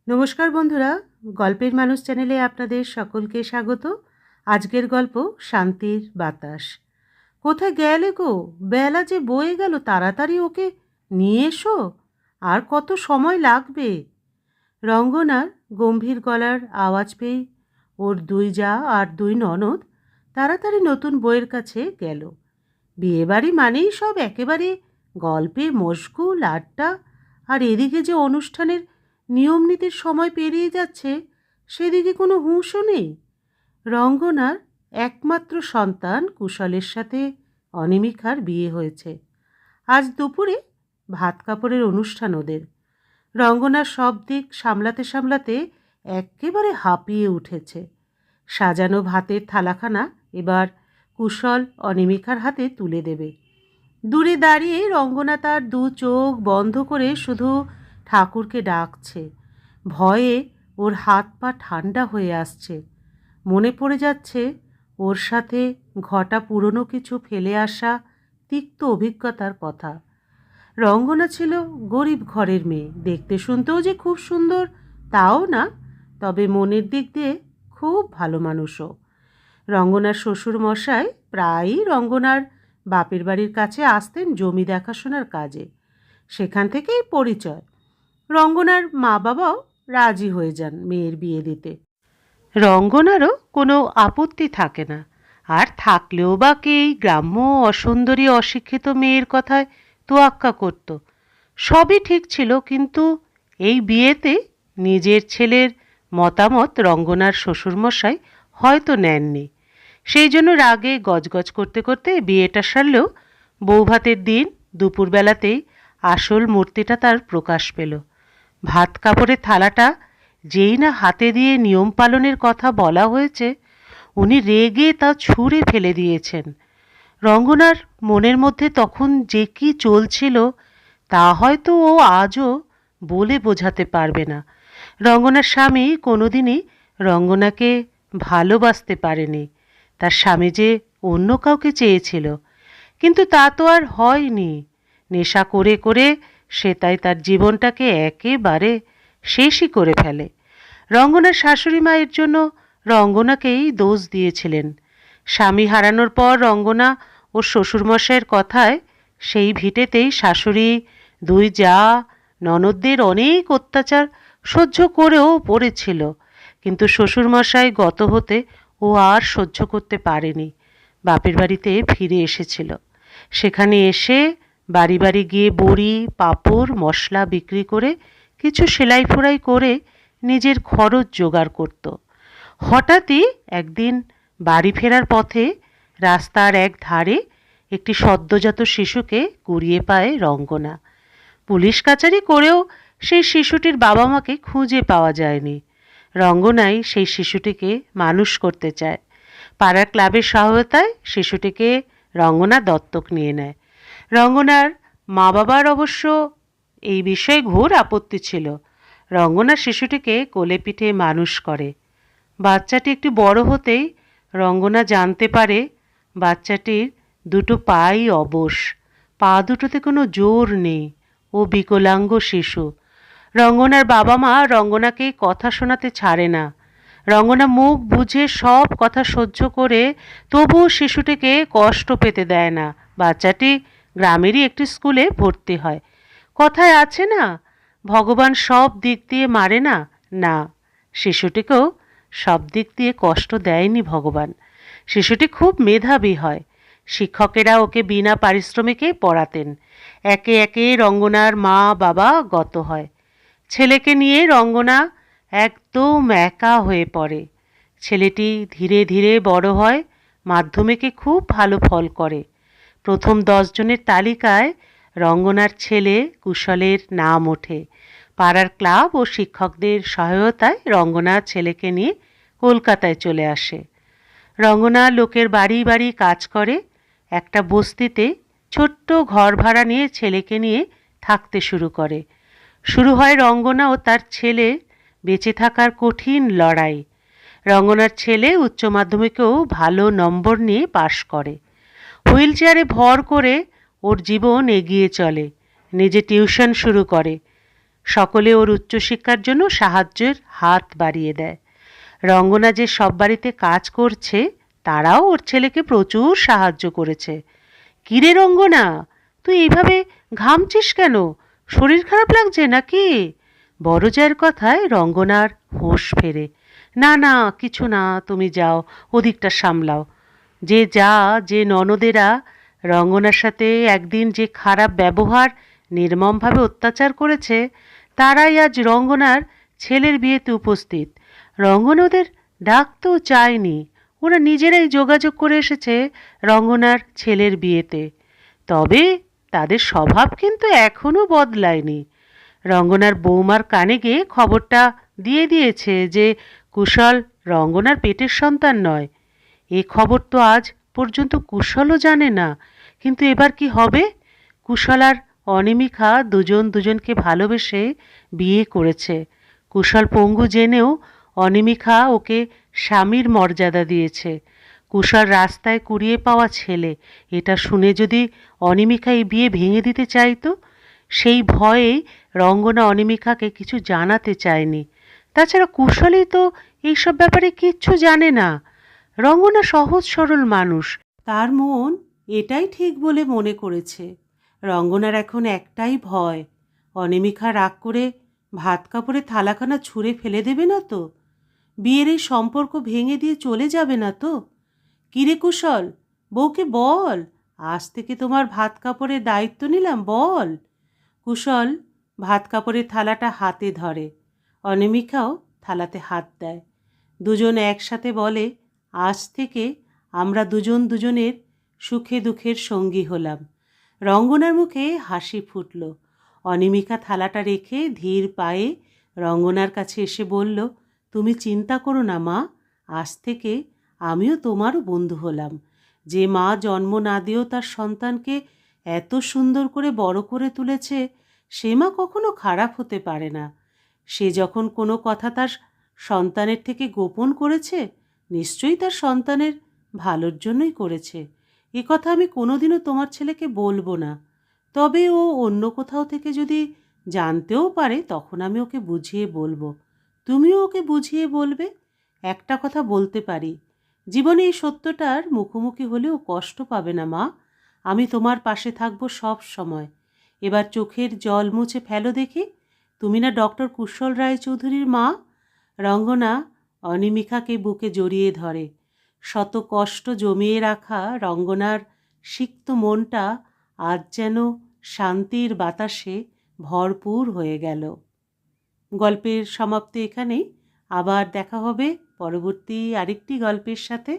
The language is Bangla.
নমস্কার বন্ধুরা, গল্পের মানুষ চ্যানেলে আপনাদের সকলকে স্বাগত। আজকের গল্প শান্তির বাতাস। কোথায় গেলে গো? বেলা যে বয়ে গেল, তাড়াতাড়ি ওকে নিয়ে এসো। আর কত সময় লাগবে? রঙ্গনার গম্ভীর গলার আওয়াজ পেয়ে ওর দুই জা আর দুই ননদ তাড়াতাড়ি নতুন বইয়ের কাছে গেল। বিয়েবাড়ি মানেই সব একেবারে গল্পে মশগুল, আড্ডা। আর এদিকে যে অনুষ্ঠানের নিয়ম নীতির সময় পেরিয়ে যাচ্ছে, সেদিকে কোনো হুঁশও নেই। রঙ্গনার একমাত্র সন্তান কুশলের সাথে অনিমিকার বিয়ে হয়েছে। আজ দুপুরে ভাত কাপড়ের অনুষ্ঠান ওদের। রঙ্গনার সব দিক সামলাতে সামলাতে একেবারে হাঁপিয়ে উঠেছে। সাজানো ভাতের থালাখানা এবার কুশল অনিমিকার হাতে তুলে দেবে। দূরে দাঁড়িয়ে রঙ্গনা তার দু চোখ বন্ধ করে শুধু ঠাকুরকে ডাকছে। ভয়ে ওর হাত পা ঠান্ডা হয়ে আসছে। মনে পড়ে যাচ্ছে ওর সাথে ঘটা পুরনো কিছু ফেলে আসা তিক্ত অভিজ্ঞতার কথা। রঙ্গনা ছিল গরিব ঘরের মেয়ে, দেখতে শুনতেও যে খুব সুন্দর তাও না, তবে মনের দিক দিয়ে খুব ভালো মানুষও। রঙ্গনার শ্বশুর মশাই প্রায়ই রঙ্গনার বাপের বাড়ির কাছে আসতেন জমি দেখাশোনার কাজে। সেখান থেকেই পরিচয়। রঙ্গনার মা বাবাও রাজি হয়ে যান মেয়ের বিয়ে দিতে। রঙ্গনারও কোনো আপত্তি থাকে না। আর থাকলেও বা কে এই গ্রাম্য অসুন্দরী অশিক্ষিত মেয়ের কথায় তোয়াক্কা করত? সবই ঠিক ছিল, কিন্তু এই বিয়েতে নিজের ছেলের মতামত রঙ্গনার শ্বশুরমশাই হয়তো নেননি। সেই জন্য রাগে গজগজ করতে করতে বিয়েটা সারলেও বৌভাতের দিন দুপুরবেলাতেই আসল মূর্তিটা তার প্রকাশ পেল। ভাত কাপড়ের থালাটা যেই না হাতে দিয়ে নিয়ম পালনের কথা বলা হয়েছে, উনি রেগে তা ছুঁড়ে ফেলে দিয়েছেন। রঙ্গনার মনের মধ্যে তখন যে কি চলছিল তা হয়তো ও আজও বলে বোঝাতে পারবে না। রঙ্গনার স্বামী কোনোদিনই রঙ্গনাকে ভালোবাসতে পারেনি। তার স্বামী যে অন্য কাউকে চেয়েছিল, কিন্তু তা তো আর হয়নি। নেশা করে করে সে তাই তার জীবনটাকে একেবারে শেষই করে ফেলে। রঙ্গনার শাশুড়ি মায়ের জন্য রঙ্গনাকেই দোষ দিয়েছিলেন। স্বামী হারানোর পর রঙ্গনা ও শ্বশুরমশাইয়ের কথায় সেই ভিটেতেই শাশুড়ি, দুই জা, ননদদের অনেক অত্যাচার সহ্য করেও পড়েছিল। কিন্তু শ্বশুরমশাই গত হতে ও আর সহ্য করতে পারেনি। বাপের বাড়িতে ফিরে এসেছিল। সেখানে এসে বাড়ি বাড়ি গিয়ে বড়ি, পাঁপড়, মশলা বিক্রি করে কিছু সেলাই ফোড়াই করে নিজের খরচ জোগাড় করত। হঠাৎই একদিন বাড়ি ফেরার পথে রাস্তার এক ধারে একটি সদ্যজাত শিশুকে কুড়িয়ে পায় রঙ্গনা। পুলিশ কাচারি করেও সেই শিশুটির বাবা মাকে খুঁজে পাওয়া যায়নি। রঙ্গনাই সেই শিশুটিকে মানুষ করতে চায়। পাড়ার ক্লাবের সহায়তায় শিশুটিকে রঙ্গনা দত্তক নিয়ে নেয়। রঙ্গনার মা বাবার অবশ্য এই বিষয়ে ঘোর আপত্তি ছিল। রঙ্গনা শিশুটিকে কোলে পিঠে মানুষ করে। বাচ্চাটি একটু বড় হতেই রঙ্গনা জানতে পারে বাচ্চাটির দুটো পাই অবশ, পা দুটোতে কোনো জোর নেই। ও বিকলাঙ্গ শিশু। রঙ্গনার বাবা মা রঙ্গনাকে কথা শোনাতে ছাড়ে না। রঙ্গনা মুখ বুঝে সব কথা সহ্য করে তবুও শিশুটিকে কষ্ট পেতে দেয় না। বাচ্চাটি গ্রামেরই একটি স্কুলে ভর্তি হয়। কথায় আছে না, ভগবান সব দিক দিয়ে মারে না। না, শিশুটিকেও সব দিক দিয়ে কষ্ট দেয়নি ভগবান। শিশুটি খুব মেধাবী হয়। শিক্ষকেরা ওকে বিনা পারিশ্রমিকে পড়াতেন। একে একে রঙ্গনার মা বাবা গত হয়। ছেলেকে নিয়ে রঙ্গনা একদম একা হয়ে পড়ে। ছেলেটি ধীরে ধীরে বড় হয়, মাধ্যমিকে খুব ভালো ফল করে। প্রথম 10 জনের তালিকায় রঙ্গনার ছেলে কুশলের নাম ওঠে। পাড়ার ক্লাব ও শিক্ষকদের সহায়তায় রঙ্গনা ছেলেকে নিয়ে কলকাতায় চলে আসে। রঙ্গনা লোকের বাড়ি বাড়ি কাজ করে। একটা বস্তিতে ছোট্ট ঘর ভাড়া নিয়ে ছেলেকে নিয়ে থাকতে শুরু করে। শুরু হয় রঙ্গনা ও তার ছেলে বেঁচে থাকার কঠিন লড়াই। রঙ্গনার ছেলে উচ্চ মাধ্যমিকেও ভালো নম্বর নিয়ে পাশ করে। হুইল চেয়ারে ভর করে ওর জীবন এগিয়ে চলে। নিজে টিউশন শুরু করে। সকলে ওর উচ্চশিক্ষার জন্য সাহায্যের হাত বাড়িয়ে দেয়। রঙ্গনা যে সব বাড়িতে কাজ করছে তারাও ওর ছেলেকে প্রচুর সাহায্য করেছে। কিরে রঙ্গনা, তুই এইভাবে ঘামছিস কেন? শরীর খারাপ লাগছে নাকি? বড় জায়ের কথায় রঙ্গনার হুঁশ ফেরে। না না, কিছু না, তুমি যাও, ওদিকটা সামলাও। যে ননদেরা রঙ্গনার সাথে একদিন যে খারাপ ব্যবহার, নির্মমভাবে অত্যাচার করেছে, তারাই আজ রঙ্গনার ছেলের বিয়েতে উপস্থিত। রঙ্গনা ওদের ডাকতেও চায়নি, ওরা নিজেরাই যোগাযোগ করে এসেছে রঙ্গনার ছেলের বিয়েতে। তবে তাদের স্বভাব কিন্তু এখনও বদলায়নি। রঙ্গনার বৌমার কানে গিয়ে খবরটা দিয়ে দিয়েছে যে কুশল রঙ্গনার পেটের সন্তান নয়। এ খবর তো আজ পর্যন্ত কুশলও জানে না। কিন্তু এবার কি হবে? কুশল আর অনিমিকা দুজন দুজনকে ভালোবেসে বিয়ে করেছে। কুশল পঙ্গু জেনেও অনিমিকা ওকে স্বামীর মর্যাদা দিয়েছে। কুশল রাস্তায় কুড়িয়ে পাওয়া ছেলে, এটা শুনে যদি অনিমিকা এই বিয়ে ভেঙে দিতে চাইতো, সেই ভয়েই রঙ্গনা অনিমিকাকে কিছু জানাতে চায়নি। তাছাড়া কুশলই তো এইসব ব্যাপারে কিচ্ছু জানে না। রঙ্গনা সহজ সরল মানুষ, তার মন এটাই ঠিক বলে মনে করেছে। রঙ্গনার এখন একটাই ভয়, অনিমিকা রাগ করে ভাত কাপড়ে থালাখানা ছুঁড়ে ফেলে দেবে না তো? বিয়ের এই সম্পর্ক ভেঙে দিয়ে চলে যাবে না তো? কিরে কুশল, বউকে বল, আজ থেকে তোমার ভাত কাপড়ের দায়িত্ব নিলাম, বল। কুশল ভাত কাপড়ের থালাটা হাতে ধরে, অনিমিকাও থালাতে হাত দেয়। দুজন একসাথে বলে, আজ থেকে আমরা দুজন দুজনের সুখে দুঃখের সঙ্গী হলাম। রঙ্গনার মুখে হাসি ফুটল। অনিমিকা থালাটা রেখে ধীর পায়ে রঙ্গনার কাছে এসে বলল, তুমি চিন্তা করো না মা, আজ থেকে আমিও তোমারও বন্ধু হলাম। যে মা জন্ম না দিয়েও তার সন্তানকে এত সুন্দর করে বড় করে তুলেছে, সে মা কখনো খারাপ হতে পারে না। সে যখন কোনো কথা তার সন্তানের থেকে গোপন করেছে, নিশ্চয়ই তার সন্তানের ভালোর জন্যই করেছে। এ কথা আমি কোনোদিনও তোমার ছেলেকে বলবো না। তবে ও অন্য কোথাও থেকে যদি জানতেও পারে, তখন আমি ওকে বুঝিয়ে বলবো। তুমিও ওকে বুঝিয়ে বলবে। একটা কথা বলতে পারি, জীবনে এই সত্যটার মুখোমুখি হলেও কষ্ট পাবে না মা। আমি তোমার পাশে থাকবো সব সময়। এবার চোখের জল মুছে ফেলো দেখি, তুমি না ডক্টর কুশল রায়চৌধুরীর মা? রঙ্গনা অনিমিকাকে বুকে জড়িয়ে ধরে। শত কষ্ট জমিয়ে রাখা রঙ্গনার সিক্ত মনটা আজ যেন শান্তির বাতাসে ভরপুর হয়ে গেল। গল্পের সমাপ্তি এখানেই। আবার দেখা হবে পরবর্তী আরেকটি গল্পের সাথে।